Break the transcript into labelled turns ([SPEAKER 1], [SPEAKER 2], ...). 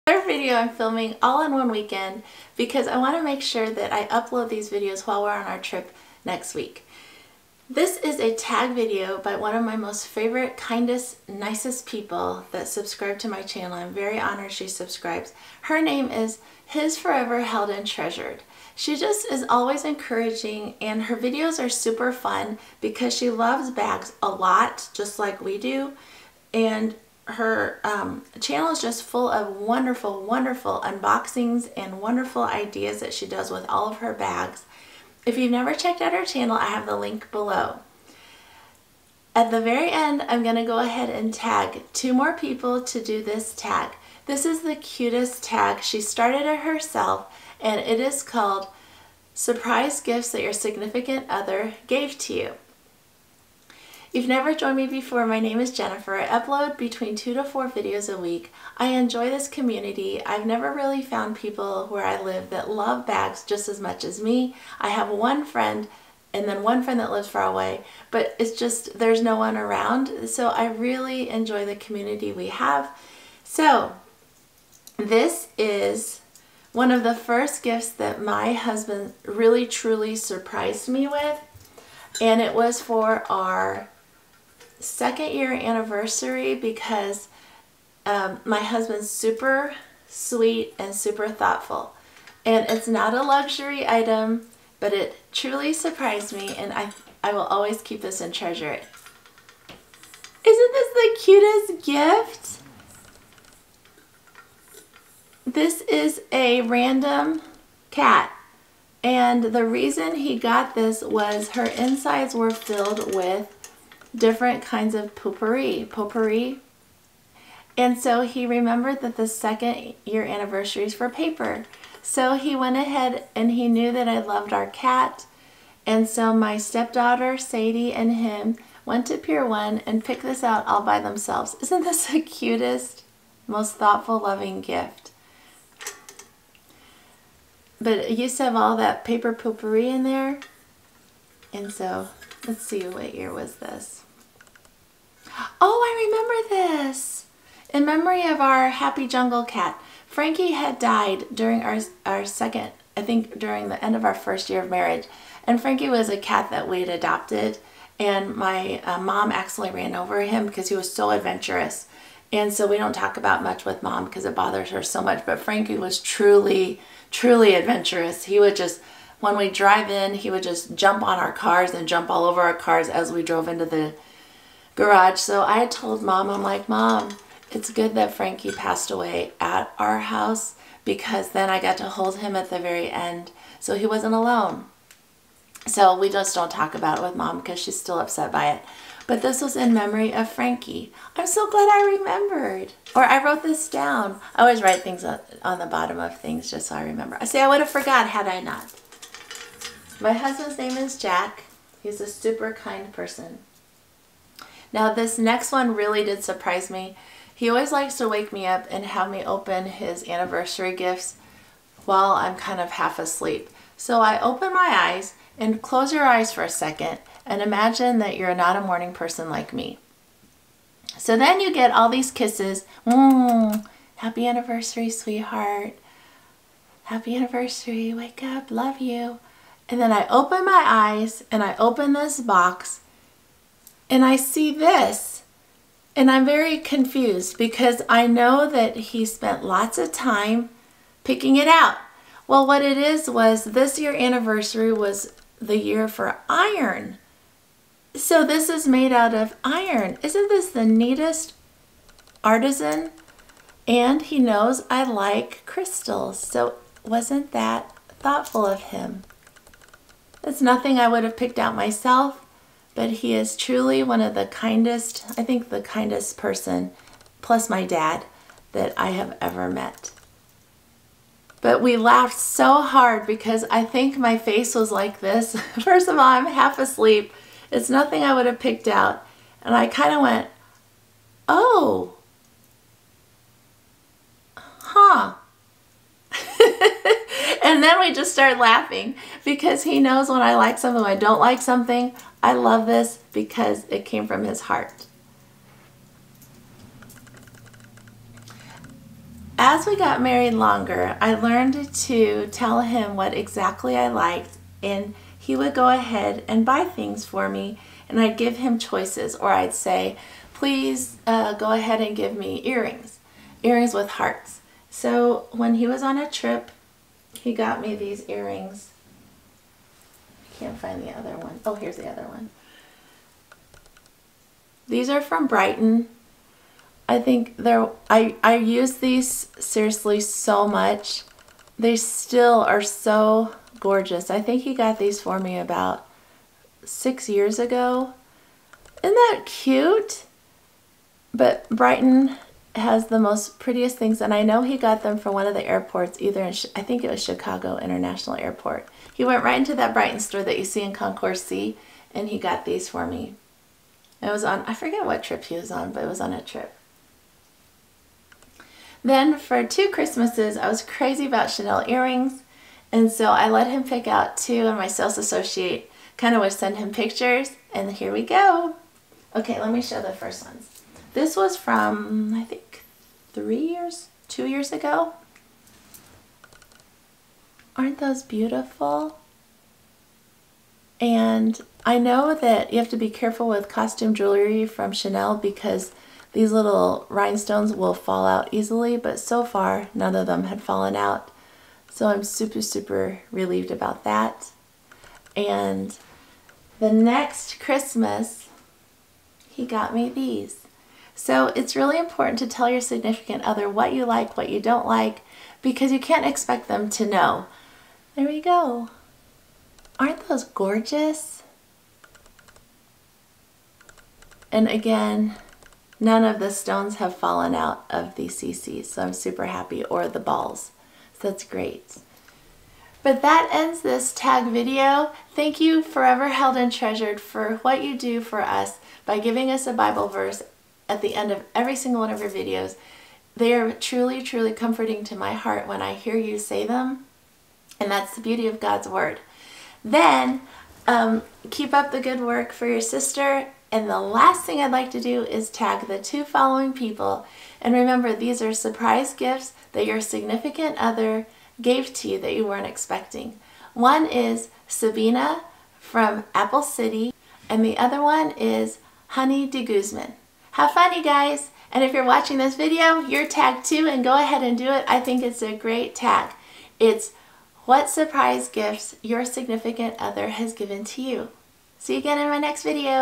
[SPEAKER 1] Another video I'm filming all in one weekend because I want to make sure that I upload these videos while we're on our trip next week. This is a tag video by one of my most favorite, kindest, nicest people that subscribe to my channel. I'm very honored she subscribes. Her name is His Forever Held and Treasured. She just is always encouraging, and her videos are super fun because she loves bags a lot, just like we do. And her channel is just full of wonderful, wonderful unboxings and wonderful ideas that she does with all of her bags. If you've never checked out her channel, I have the link below. At the very end, I'm going to go ahead and tag 2 more people to do this tag. This is the cutest tag. She started it herself, and it is called Surprise Gifts That Your Significant Other Gave to You. If you've never joined me before, my name is Jennifer. I upload between 2 to 4 videos a week. I enjoy this community. I've never really found people where I live that love bags just as much as me. I have one friend and then one friend that lives far away, but it's just there's no one around. So I really enjoy the community we have. So this is one of the first gifts that my husband really truly surprised me with, and it was for our 2nd year anniversary because my husband's super sweet and super thoughtful, and it's not a luxury item, but it truly surprised me, and I will always keep this and treasure it. Isn't this the cutest gift? This is a random cat, and the reason he got this was her insides were filled with different kinds of potpourri. And so he remembered that the 2nd year anniversary is for paper. So he went ahead and he knew that I loved our cat. And so my stepdaughter, Sadie, and him went to Pier 1 and picked this out all by themselves. Isn't this the cutest, most thoughtful, loving gift? But it used to have all that paper potpourri in there. And so, let's see, what year was this? Oh, I remember this! In memory of our happy jungle cat. Frankie had died during our second, I think during the end of our 1st year of marriage. And Frankie was a cat that we had adopted. And my mom accidentally ran over him because he was so adventurous. And so we don't talk about much with Mom because it bothers her so much. But Frankie was truly, truly adventurous. He would just, when we drive in, he would just jump on our cars and jump all over our cars as we drove into the garage. So I had told Mom, I'm like, Mom, it's good that Frankie passed away at our house because then I got to hold him at the very end so he wasn't alone. So we just don't talk about it with Mom because she's still upset by it. But this was in memory of Frankie. I'm so glad I remembered. Or I wrote this down. I always write things on the bottom of things just so I remember. I say I would have forgot had I not. My husband's name is Jack. He's a super kind person. Now this next one really did surprise me. He always likes to wake me up and have me open his anniversary gifts while I'm kind of half asleep. So I open my eyes, and close your eyes for a second and imagine that you're not a morning person like me. So then you get all these kisses. Happy anniversary, sweetheart. Happy anniversary, wake up, love you. And then I open my eyes and I open this box and I see this. And I'm very confused because I know that he spent lots of time picking it out. Well, what it is was this year anniversary was the year for iron. So this is made out of iron. Isn't this the neatest artisan? And he knows I like crystals. So wasn't that thoughtful of him? It's nothing I would have picked out myself, but he is truly one of the kindest, I think the kindest person, plus my dad, that I have ever met. But we laughed so hard because I think my face was like this. First of all, I'm half asleep. It's nothing I would have picked out. And I kind of went, oh, huh. And then we just started laughing because he knows when I like something, when I don't like something. I love this because it came from his heart. as we got married longer, I learned to tell him what exactly I liked, and he would go ahead and buy things for me, and I'd give him choices, or I'd say, please go ahead and give me earrings with hearts. So when he was on a trip, he got me these earrings. I can't find the other one. Oh, here's the other one. These are from Brighton. I think I use these seriously so much. They still are so gorgeous. I think he got these for me about 6 years ago. Isn't that cute? But Brighton has the most prettiest things, and I know he got them from one of the airports, either in, I think it was Chicago International Airport. He went right into that Brighton store that you see in Concourse C, and he got these for me. It was on, I forget what trip he was on, but it was on a trip. Then for 2 Christmases, I was crazy about Chanel earrings, and so I let him pick out 2, and my sales associate kind of would send him pictures, and here we go. Okay, let me show the first ones. This was from, I think, 2 years ago. Aren't those beautiful? And I know that you have to be careful with costume jewelry from Chanel because these little rhinestones will fall out easily, but so far none of them had fallen out. So I'm super, super relieved about that. And the next Christmas, he got me these. So it's really important to tell your significant other what you like, what you don't like, because you can't expect them to know. There we go. Aren't those gorgeous? And again, none of the stones have fallen out of these CCs, so I'm super happy, or the balls. So that's great. But that ends this tag video. Thank you, Forever Held and Treasured, for what you do for us by giving us a Bible verse at the end of every single one of your videos. They are truly, truly comforting to my heart when I hear you say them, and that's the beauty of God's Word. Then, keep up the good work for your sister. And the last thing I'd like to do is tag the 2 following people. And remember, these are surprise gifts that your significant other gave to you that you weren't expecting. One is Sabina from Apple City, and the other one is Honey de Guzman. Have fun, you guys. And if you're watching this video, you're tagged too, and go ahead and do it. I think it's a great tag. It's what surprise gifts your significant other has given to you. See you again in my next video.